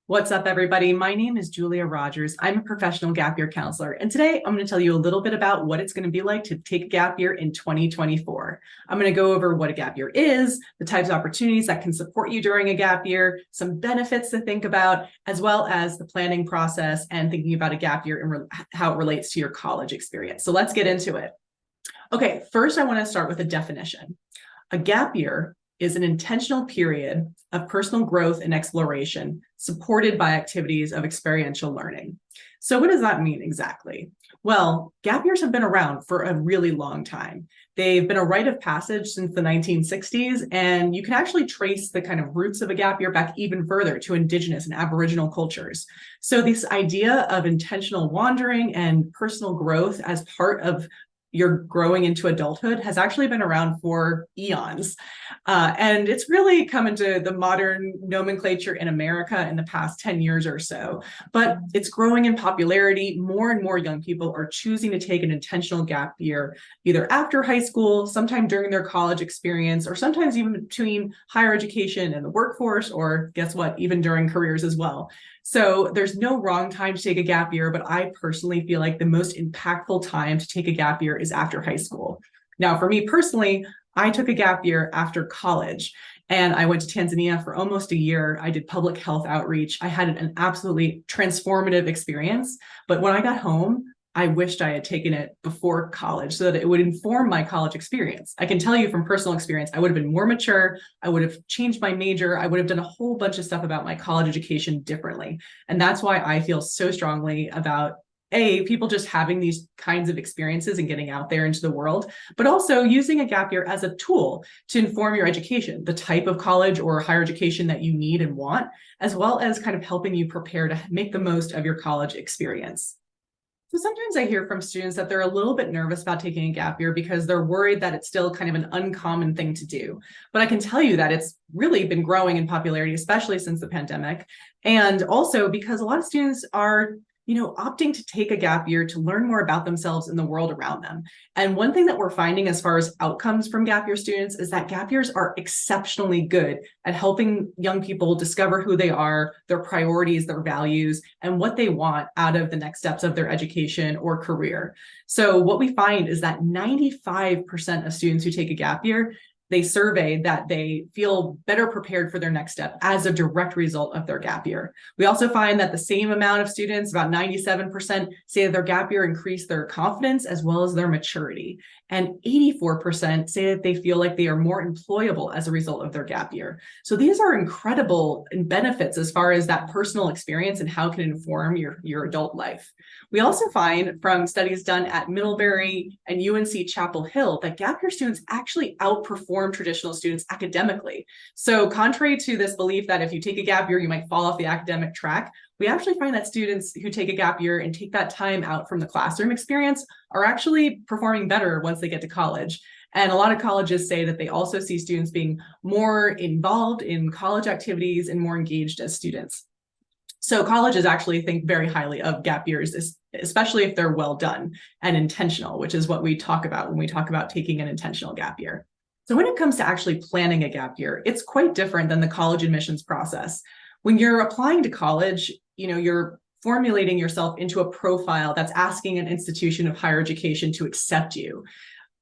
What's up, everybody? My name is Julia Rogers. I'm a professional gap year counselor, and today I'm going to tell you a little bit about what it's going to be like to take a gap year in 2024. I'm going to go over what a gap year is, the types of opportunities that can support you during a gap year, some benefits to think about, as well as the planning process and thinking about a gap year and how it relates to your college experience. So let's get into it. Okay, first I want to start with a definition. A gap year is an intentional period of personal growth and exploration supported by activities of experiential learning. So what does that mean exactly? Well, gap years have been around for a really long time. They've been a rite of passage since the 1960s, and you can actually trace the kind of roots of a gap year back even further to indigenous and Aboriginal cultures. So this idea of intentional wandering and personal growth as part of you're growing into adulthood has actually been around for eons. And it's really come into the modern nomenclature in America in the past 10 years or so. But it's growing in popularity. More and more young people are choosing to take an intentional gap year, either after high school, sometime during their college experience, or sometimes even between higher education and the workforce, or guess what, even during careers as well. So there's no wrong time to take a gap year, but I personally feel like the most impactful time to take a gap year is after high school. Now, for me personally, I took a gap year after college and I went to Tanzania for almost a year. I did public health outreach. I had an absolutely transformative experience, but when I got home, I wished I had taken it before college so that it would inform my college experience. I can tell you from personal experience, I would have been more mature. I would have changed my major. I would have done a whole bunch of stuff about my college education differently. And that's why I feel so strongly about people just having these kinds of experiences and getting out there into the world, but also using a gap year as a tool to inform your education, the type of college or higher education that you need and want, as well as kind of helping you prepare to make the most of your college experience. So sometimes I hear from students that they're a little bit nervous about taking a gap year because they're worried that it's still kind of an uncommon thing to do. But I can tell you that it's really been growing in popularity, especially since the pandemic. And also because a lot of students are opting to take a gap year to learn more about themselves and the world around them. And one thing that we're finding as far as outcomes from gap year students is that gap years are exceptionally good at helping young people discover who they are, their priorities, their values, and what they want out of the next steps of their education or career. So what we find is that 95% of students who take a gap year, they survey that they feel better prepared for their next step as a direct result of their gap year. We also find that the same amount of students, about 97%, say that their gap year increased their confidence as well as their maturity. And 84% say that they feel like they are more employable as a result of their gap year. So these are incredible benefits as far as that personal experience and how it can inform your adult life. We also find from studies done at Middlebury and UNC Chapel Hill that gap year students actually outperform traditional students academically. So contrary to this belief that if you take a gap year, you might fall off the academic track, we actually find that students who take a gap year and take that time out from the classroom experience are actually performing better once they get to college. And a lot of colleges say that they also see students being more involved in college activities and more engaged as students. So colleges actually think very highly of gap years, especially if they're well done and intentional, which is what we talk about when we talk about taking an intentional gap year. So when it comes to actually planning a gap year, it's quite different than the college admissions process. When you're applying to college, you're formulating yourself into a profile that's asking an institution of higher education to accept you.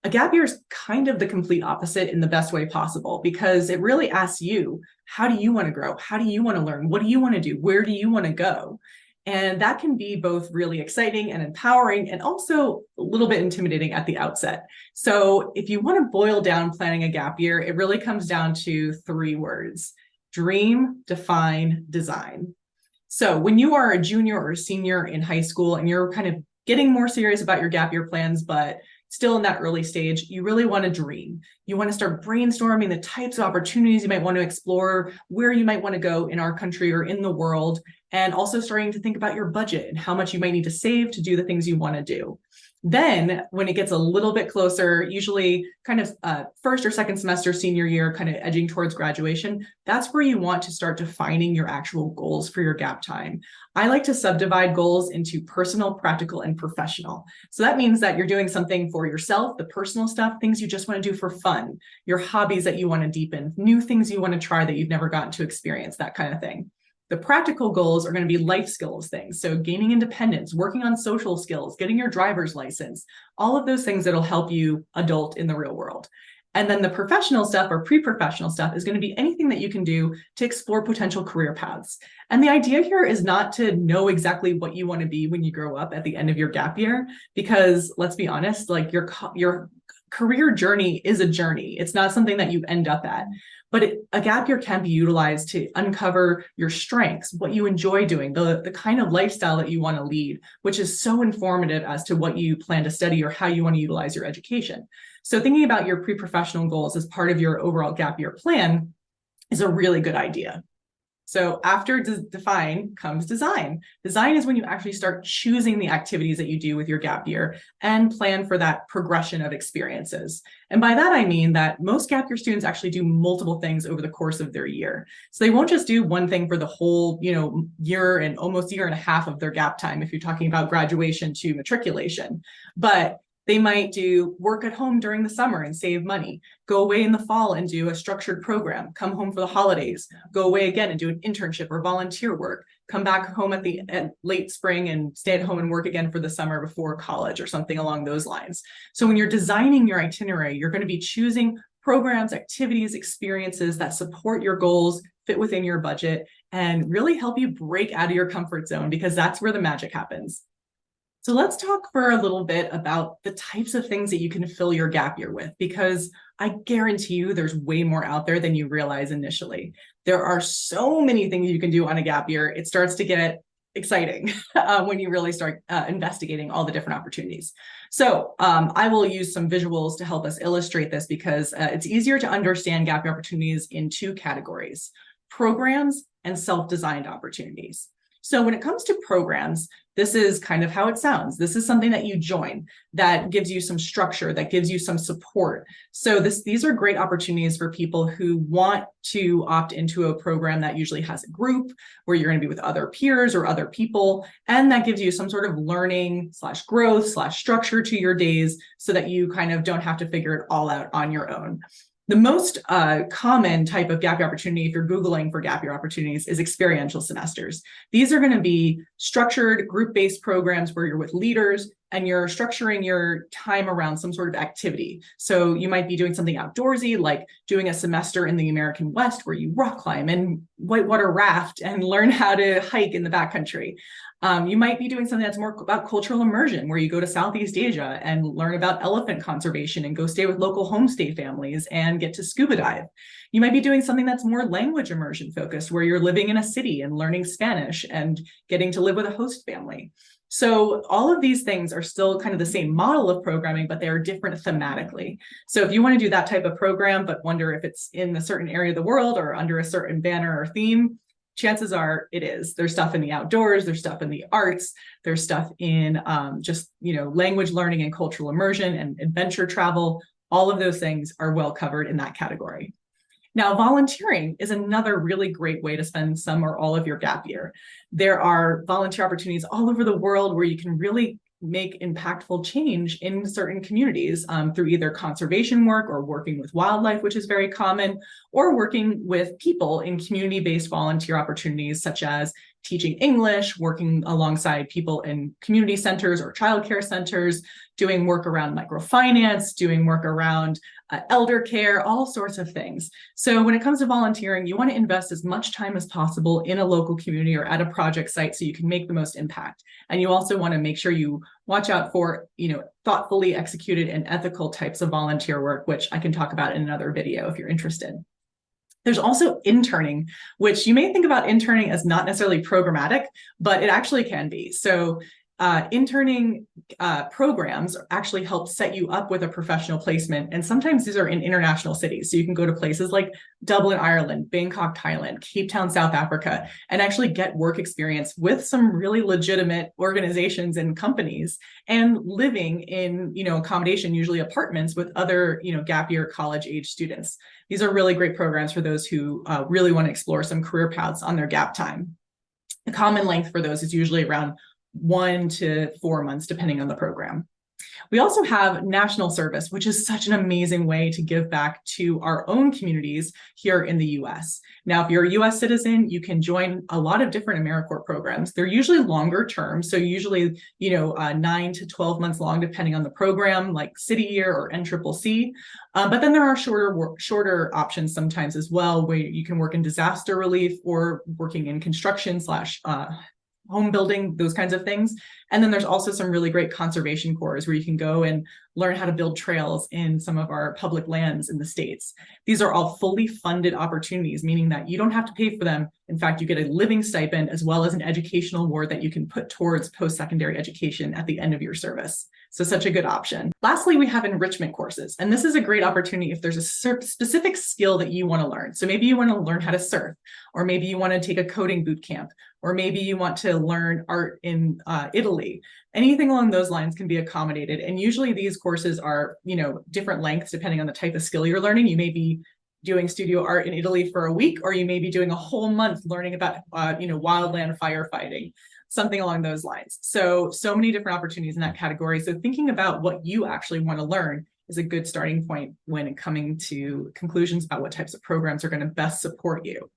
A gap year is kind of the complete opposite in the best way possible because it really asks you, how do you want to grow? How do you want to learn? What do you want to do? Where do you want to go? And that can be both really exciting and empowering and also a little bit intimidating at the outset. So if you want to boil down planning a gap year, it really comes down to 3 words: dream, define, design. So when you are a junior or a senior in high school and you're kind of getting more serious about your gap year plans, but still in that early stage, you really want to dream. You want to start brainstorming the types of opportunities you might want to explore, where you might want to go in our country or in the world, and also starting to think about your budget and how much you might need to save to do the things you want to do. Then when it gets a little bit closer, usually kind of first or second semester, senior year, kind of edging towards graduation, that's where you want to start defining your actual goals for your gap time. I like to subdivide goals into personal, practical, and professional. So that means that you're doing something for yourself, the personal stuff, things you just want to do for fun, your hobbies that you want to deepen, new things you want to try that you've never gotten to experience, that kind of thing. The practical goals are going to be life skills things. So gaining independence, working on social skills, getting your driver's license, all of those things that'll help you adult in the real world. And then the professional stuff or pre-professional stuff is going to be anything that you can do to explore potential career paths. And the idea here is not to know exactly what you want to be when you grow up at the end of your gap year, because let's be honest, like your career journey is a journey. It's not something that you end up at. But a gap year can be utilized to uncover your strengths, what you enjoy doing, the kind of lifestyle that you want to lead, which is so informative as to what you plan to study or how you want to utilize your education. So thinking about your pre-professional goals as part of your overall gap year plan is a really good idea. So after define comes design. Design is when you actually start choosing the activities that you do with your gap year and plan for that progression of experiences. And by that, I mean that most gap year students actually do multiple things over the course of their year. So they won't just do one thing for the whole, year and almost year and a half of their gap time, if you're talking about graduation to matriculation. But they might do work at home during the summer and save money, go away in the fall and do a structured program, come home for the holidays, go away again and do an internship or volunteer work, come back home at late spring and stay at home and work again for the summer before college or something along those lines. So when you're designing your itinerary, you're going to be choosing programs, activities, experiences that support your goals, fit within your budget, and really help you break out of your comfort zone, because that's where the magic happens. So let's talk for a little bit about the types of things that you can fill your gap year with, because I guarantee you there's way more out there than you realize initially. There are so many things you can do on a gap year. It starts to get exciting when you really start investigating all the different opportunities. So I will use some visuals to help us illustrate this, because it's easier to understand gap year opportunities in two categories: programs and self-designed opportunities. So when it comes to programs, this is kind of how it sounds. This is something that you join that gives you some structure, that gives you some support. So these are great opportunities for people who want to opt into a program that usually has a group where you're going to be with other peers or other people, and that gives you some sort of learning / growth / structure to your days, so that you kind of don't have to figure it all out on your own. The most common type of gap year opportunity, if you're Googling for gap year opportunities, is experiential semesters. These are going to be structured group-based programs where you're with leaders and you're structuring your time around some sort of activity. So you might be doing something outdoorsy, like doing a semester in the American West where you rock climb and whitewater raft and learn how to hike in the backcountry. You might be doing something that's more about cultural immersion, where you go to Southeast Asia and learn about elephant conservation and go stay with local homestay families and get to scuba dive. You might be doing something that's more language immersion focused, where you're living in a city and learning Spanish and getting to live with a host family. So all of these things are still kind of the same model of programming, but they are different thematically. So if you want to do that type of program, but wonder if it's in a certain area of the world or under a certain banner or theme, chances are it is. There's stuff in the outdoors, there's stuff in the arts, there's stuff in language learning and cultural immersion and adventure travel. All of those things are well covered in that category. Now, volunteering is another really great way to spend some or all of your gap year. There are volunteer opportunities all over the world where you can really make impactful change in certain communities through either conservation work or working with wildlife, which is very common, or working with people in community-based volunteer opportunities, such as teaching English, working alongside people in community centers or childcare centers, doing work around microfinance, doing work around elder care, all sorts of things. So when it comes to volunteering, you want to invest as much time as possible in a local community or at a project site so you can make the most impact. And you also want to make sure you watch out for, thoughtfully executed and ethical types of volunteer work, which I can talk about in another video if you're interested. There's also interning, which you may think about interning as not necessarily programmatic, but it actually can be. So interning programs actually help set you up with a professional placement. And sometimes these are in international cities. So you can go to places like Dublin, Ireland, Bangkok, Thailand, Cape Town, South Africa, and actually get work experience with some really legitimate organizations and companies, and living in, accommodation, usually apartments with other, gap year college age students. These are really great programs for those who really want to explore some career paths on their gap time. The common length for those is usually around 1 to 4 months, depending on the program. We also have national service, which is such an amazing way to give back to our own communities here in the US. Now, if you're a US citizen, you can join a lot of different AmeriCorps programs. They're usually longer term, so usually 9 to 12 months long, depending on the program, like City Year or NCCC. But then there are shorter options sometimes as well, where you can work in disaster relief or working in construction / home building, those kinds of things. And then there's also some really great conservation corps where you can go and learn how to build trails in some of our public lands in the States. These are all fully funded opportunities, meaning that you don't have to pay for them. In fact, you get a living stipend as well as an educational award that you can put towards post-secondary education at the end of your service. So such a good option. Lastly, we have enrichment courses. And this is a great opportunity if there's a specific skill that you want to learn. So maybe you want to learn how to surf, or maybe you want to take a coding boot camp, or maybe you want to learn art in Italy. Anything along those lines can be accommodated. And usually these courses are, different lengths depending on the type of skill you're learning. You may be doing studio art in Italy for a week, or you may be doing a whole month learning about, wildland firefighting, something along those lines. So many different opportunities in that category. So thinking about what you actually want to learn is a good starting point when coming to conclusions about what types of programs are going to best support you.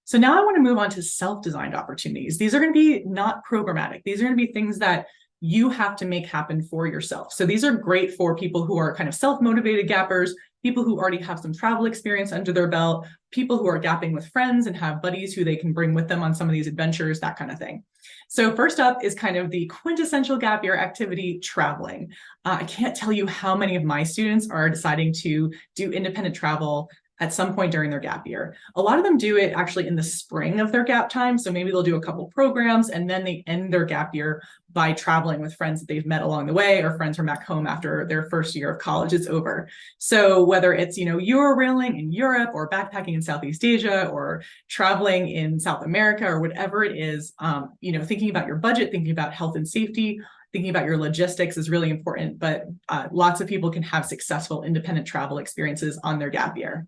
So now I want to move on to self-designed opportunities. These are going to be not programmatic. These are going to be things that you have to make happen for yourself. So these are great for people who are kind of self-motivated gappers, people who already have some travel experience under their belt, people who are gapping with friends and have buddies who they can bring with them on some of these adventures, that kind of thing. So first up is kind of the quintessential gap year activity, traveling. I can't tell you how many of my students are deciding to do independent travel at some point during their gap year. A lot of them do it actually in the spring of their gap time. So maybe they'll do a couple programs and then they end their gap year by traveling with friends that they've met along the way, or friends from back home after their first year of college is over. So whether it's, Eurorailing in Europe, or backpacking in Southeast Asia, or traveling in South America, or whatever it is, thinking about your budget, thinking about health and safety, thinking about your logistics is really important, but lots of people can have successful independent travel experiences on their gap year.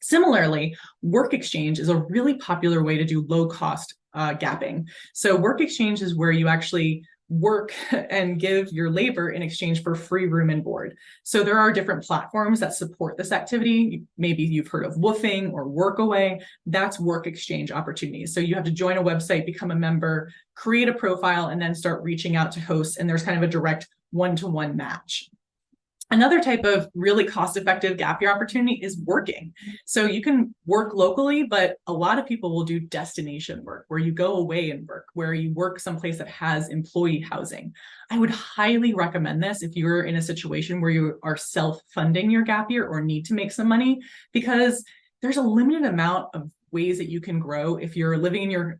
Similarly, work exchange is a really popular way to do low-cost gapping. So work exchange is where you actually work and give your labor in exchange for free room and board. So there are different platforms that support this activity. Maybe you've heard of Woofing or Workaway. That's work exchange opportunities. So you have to join a website, become a member, create a profile, and then start reaching out to hosts. And there's kind of a direct one-to-one match. Another type of really cost-effective gap year opportunity is working. So you can work locally, but a lot of people will do destination work, where you go away and work, where you work someplace that has employee housing. I would highly recommend this if you're in a situation where you are self-funding your gap year or need to make some money, because there's a limited amount of ways that you can grow if you're living in your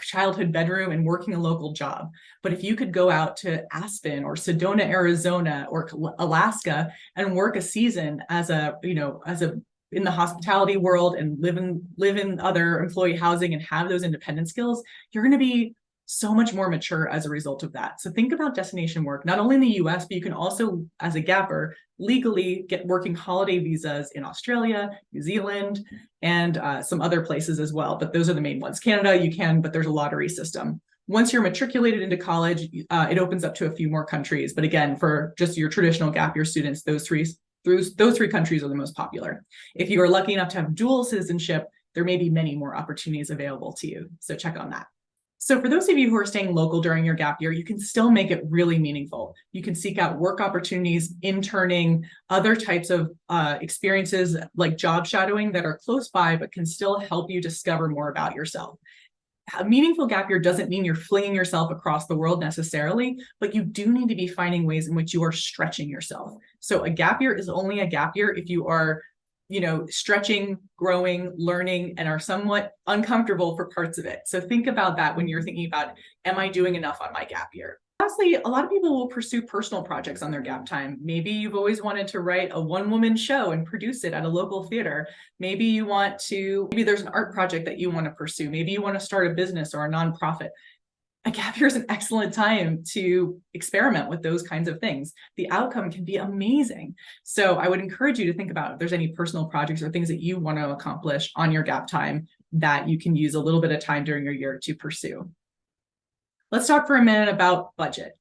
childhood bedroom and working a local job. But if you could go out to Aspen or Sedona, Arizona, or Alaska and work a season as in the hospitality world and live in other employee housing and have those independent skills, you're going to be so much more mature as a result of that. So think about destination work, not only in the US, but you can also, as a gapper, legally get working holiday visas in Australia, New Zealand, and some other places as well. But those are the main ones. Canada, you can, but there's a lottery system. Once you're matriculated into college, it opens up to a few more countries. But again, for just your traditional gap year students, those three countries are the most popular. If you are lucky enough to have dual citizenship, there may be many more opportunities available to you. So check on that. So for those of you who are staying local during your gap year, you can still make it really meaningful. You can seek out work opportunities, interning, other types of experiences like job shadowing that are close by, but can still help you discover more about yourself. A meaningful gap year doesn't mean you're flinging yourself across the world necessarily, but you do need to be finding ways in which you are stretching yourself. So a gap year is only a gap year if you are stretching, growing, learning, and are somewhat uncomfortable for parts of it. So think about that when you're thinking about, am I doing enough on my gap year? Lastly, a lot of people will pursue personal projects on their gap time. Maybe you've always wanted to write a one-woman show and produce it at a local theater. Maybe there's an art project that you want to pursue. Maybe you want to start a business or a nonprofit. A gap year is an excellent time to experiment with those kinds of things. The outcome can be amazing. So I would encourage you to think about if there's any personal projects or things that you want to accomplish on your gap time that you can use a little bit of time during your year to pursue. Let's talk for a minute about budget.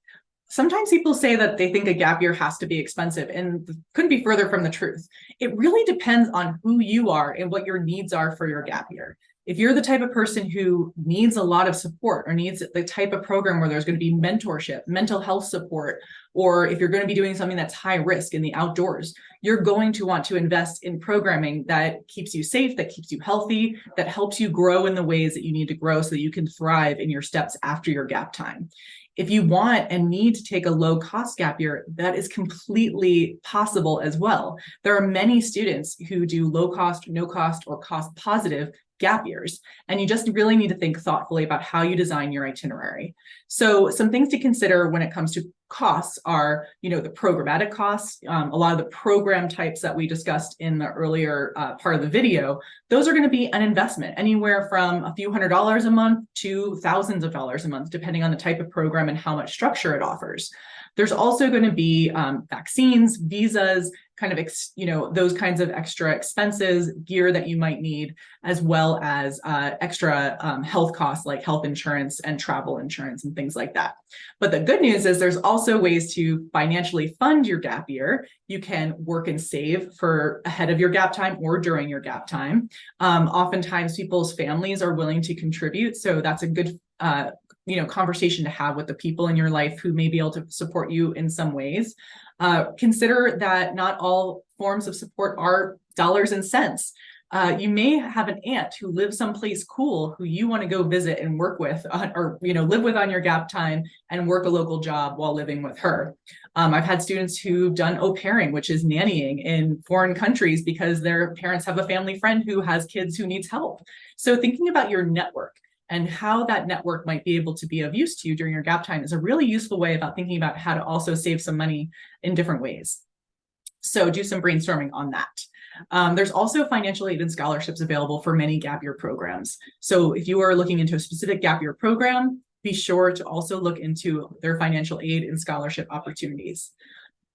Sometimes people say that they think a gap year has to be expensive, and couldn't be further from the truth. It really depends on who you are and what your needs are for your gap year. If you're the type of person who needs a lot of support or needs the type of program where there's going to be mentorship, mental health support, or if you're going to be doing something that's high risk in the outdoors, you're going to want to invest in programming that keeps you safe, that keeps you healthy, that helps you grow in the ways that you need to grow so that you can thrive in your steps after your gap time. If you want and need to take a low cost gap year, that is completely possible as well. There are many students who do low cost, no cost, or cost positive gap years, and you just really need to think thoughtfully about how you design your itinerary. So some things to consider when it comes to costs are, the programmatic costs. A lot of the program types that we discussed in the earlier part of the video, those are going to be an investment anywhere from a few $100s a month to thousands of dollars a month, depending on the type of program and how much structure it offers. There's also going to be vaccines, visas, kind of, those kinds of extra expenses, gear that you might need, as well as extra health costs like health insurance and travel insurance and things like that. But the good news is there's also ways to financially fund your gap year. You can work and save for ahead of your gap time or during your gap time. Oftentimes people's families are willing to contribute, so that's a good conversation to have with the people in your life who may be able to support you in some ways. Consider that not all forms of support are dollars and cents. You may have an aunt who lives someplace cool who you want to go visit and work with, or live with on your gap time and work a local job while living with her. I've had students who've done au pairing, which is nannying in foreign countries because their parents have a family friend who has kids who needs help. So thinking about your network and how that network might be able to be of use to you during your gap time is a really useful way about thinking about how to also save some money in different ways. So do some brainstorming on that. There's also financial aid and scholarships available for many gap year programs. So if you are looking into a specific gap year program, be sure to also look into their financial aid and scholarship opportunities.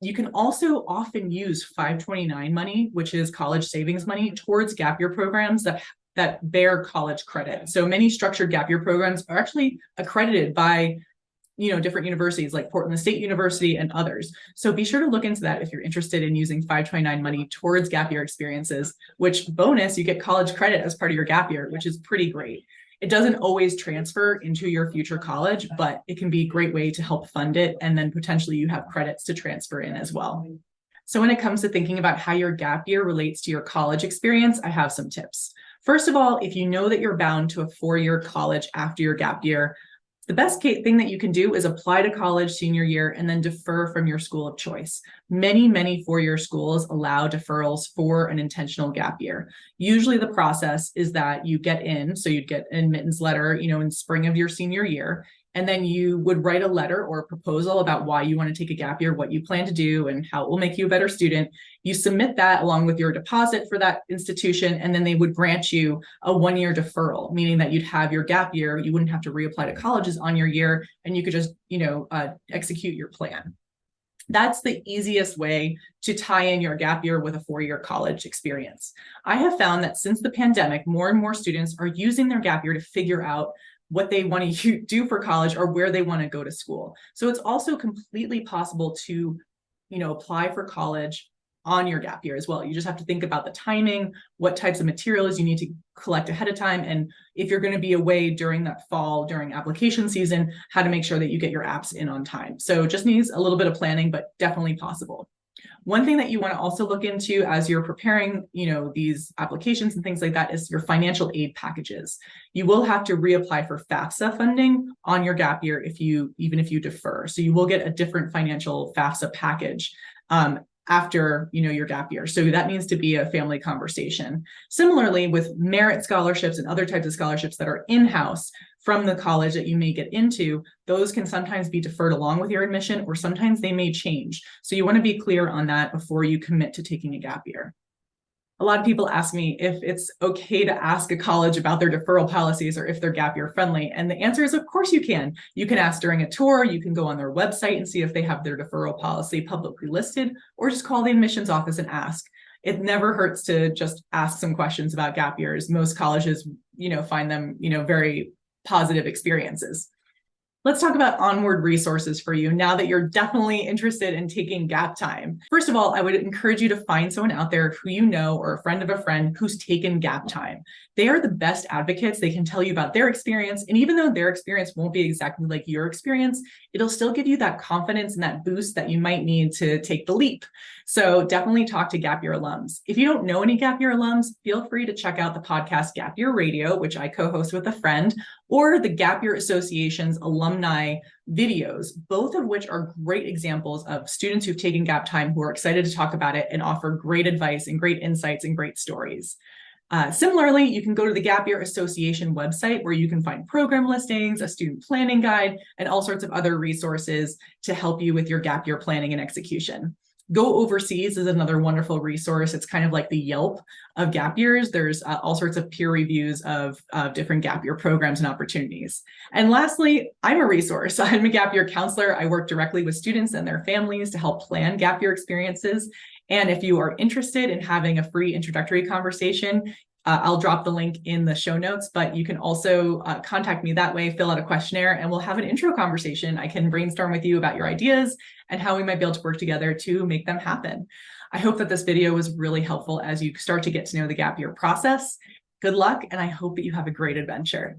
You can also often use 529 money, which is college savings money, towards gap year programs that bear college credit. So many structured gap year programs are actually accredited by different universities like Portland State University and others. So be sure to look into that if you're interested in using 529 money towards gap year experiences, which bonus, you get college credit as part of your gap year, which is pretty great. It doesn't always transfer into your future college, but it can be a great way to help fund it. And then potentially you have credits to transfer in as well. So when it comes to thinking about how your gap year relates to your college experience, I have some tips. First of all, if you know that you're bound to a 4-year college after your gap year, the best thing that you can do is apply to college senior year and then defer from your school of choice. Many 4-year schools allow deferrals for an intentional gap year. Usually the process is that you get in, so you'd get an admittance letter, in spring of your senior year, and then you would write a letter or a proposal about why you want to take a gap year, what you plan to do, and how it will make you a better student. You submit that along with your deposit for that institution, and then they would grant you a 1-year deferral, meaning that you'd have your gap year. You wouldn't have to reapply to colleges on your year, and you could just, execute your plan. That's the easiest way to tie in your gap year with a 4-year college experience. I have found that since the pandemic, more and more students are using their gap year to figure out what they want to do for college or where they want to go to school. So it's also completely possible to, apply for college on your gap year as well. You just have to think about the timing, what types of materials you need to collect ahead of time, and if you're going to be away during that fall, during application season, how to make sure that you get your apps in on time. So it just needs a little bit of planning, but definitely possible. One thing that you want to also look into as you're preparing, these applications and things like that is your financial aid packages. You will have to reapply for FAFSA funding on your gap year even if you defer. So you will get a different financial FAFSA package after your gap year. So that needs to be a family conversation. Similarly, with merit scholarships and other types of scholarships that are in-house from the college that you may get into, those can sometimes be deferred along with your admission, or sometimes they may change. So you want to be clear on that before you commit to taking a gap year. A lot of people ask me if it's okay to ask a college about their deferral policies or if they're gap year friendly. And the answer is, of course you can. You can ask during a tour, you can go on their website and see if they have their deferral policy publicly listed, or just call the admissions office and ask. It never hurts to just ask some questions about gap years. Most colleges, find them, very positive experiences. Let's talk about Onward resources for you now that you're definitely interested in taking gap time. First of all, I would encourage you to find someone out there who you know or a friend of a friend who's taken gap time. They are the best advocates. They can tell you about their experience. And even though their experience won't be exactly like your experience, it'll still give you that confidence and that boost that you might need to take the leap. So definitely talk to Gap Year alums. If you don't know any Gap Year alums, feel free to check out the podcast Gap Year Radio, which I co-host with a friend, or the Gap Year Association's alumni videos, both of which are great examples of students who've taken gap time who are excited to talk about it and offer great advice and great insights and great stories. Similarly, you can go to the Gap Year Association website where you can find program listings, a student planning guide, and all sorts of other resources to help you with your gap year planning and execution. Go Overseas is another wonderful resource. It's kind of like the Yelp of gap years. There's all sorts of peer reviews of different gap year programs and opportunities. And lastly, I'm a resource. I'm a gap year counselor. I work directly with students and their families to help plan gap year experiences. And if you are interested in having a free introductory conversation, I'll drop the link in the show notes, but you can also contact me that way, fill out a questionnaire, and we'll have an intro conversation. I can brainstorm with you about your ideas and how we might be able to work together to make them happen. I hope that this video was really helpful as you start to get to know the gap year process. Good luck, and I hope that you have a great adventure.